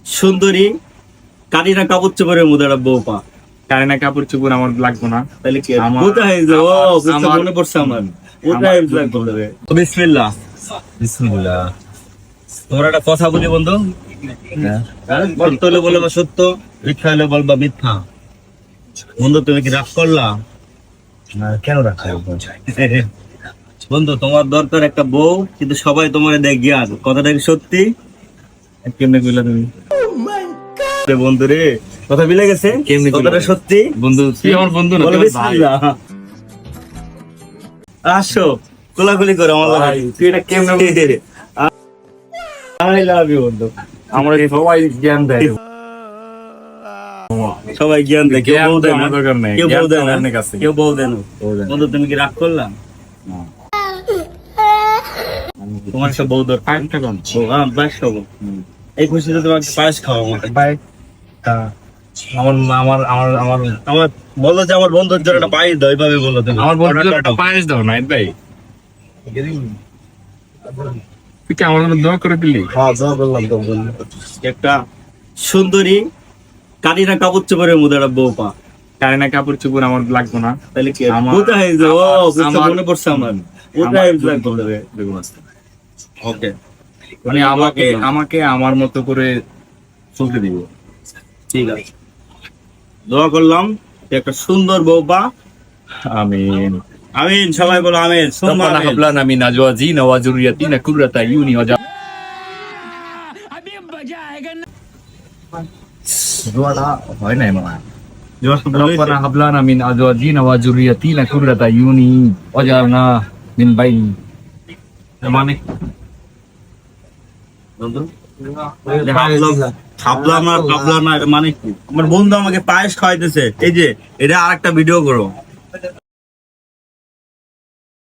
সুন্দরী কারিনা কাপুর চোপড়ের মধ্যে একটা বউ পা। কারিনা কাপুর চুপুর আমার লাগবো না। তাহলে কি আমার- কোথায় যে ও আমার- মনে পড়ছে আমার কোথায় বিসমিল্লাহ। বিসমিল্লাহ। তোমার একটা কথা বলি বন্ধু, সত্য হলে বলবা সত্য, মিথ্যা হলে বলবা মিথ্যা। বন্ধু তুমি কি রাগ করলা? কেন রাখা বন্ধু তোমার দরকার একটা বউ, কিন্তু সবাই তোমার দেখ জ্ঞান। কথাটা কি সত্যি? কেমনে কইলা তুমি? রে বন্ধু রে, কথা মিলে গেছে? কেমনে কইলা? কথাটা সত্যি? বন্ধু তুই আমার বন্ধু না, বলো তুই আমার ভাই। বিসমিল্লাহ। আসো কোলাকুলি করো আমার ভাই, লাগে। তুই এটা কেমনে বললি? আই লাভ ইউ বন্ধু। আমরা সবাই জ্ঞান দেয়। সবাই জ্ঞান দেয়, কেউ জ্ঞান বউ দেয় না। আমার দরকার নেই, কেউ জ্ঞান বউ দেয় তো না। অনেক আছে। কেউ বউ দেয় না। বউ দেয় না। বন্ধু তুমি কি রাগ করলা? তোমার সব বউ দরকার। পাঁচটা কম। পায়েস খাবো। এই খুশিতে তোমাকে পায়েস খাওয়া আমাকে। ভাই আমার আমার আমার আমার আমার বলো যে আমার বন্ধুর জন্য একটা পায়েস দাও, এইভাবে বলো তুমি। আমার বন্ধুদের অর্ডারটা একটা দাও। পায়েস দাও নাইট ভাই। তুই কি আমার জন্য দোয়া করে দিলি? হ্যাঁ দোয়া করলাম তো বন্ধু। একটা সুন্দরী কারিনা কাপুর চোপড়ের মধ্যে একটা বউ পা। কারিনা কাপুর চুপুর আমার লাগবো না। তাহলে কি আমার- কোথায় যে ও আমার- মনে পড়ছে আমার কোথায় ওকে মানে আমাকে আমাকে আমার মতো করে চলতে দিব। ঠিক আছে, দোয়া করলাম যে একটা সুন্দর বউ পা। আমিন। আমিন, সবাই বলো আমিন। সুম্মা ربنا আমিন। هب لنا من ازواجنا وذرياتنا قرة اعين واجعلنا দোয়াটা হয় নাই মামা। ربنا هب لنا من ازواجنا وذرياتنا قرة اعين واجعلنا من بين মানে বন্ধু খাবলাম না খাবলাম না, এটা মানে কি? আমার বন্ধু আমাকে পায়েস খাওয়াইতেছে, এই যে এটা আরেকটা ভিডিও করো।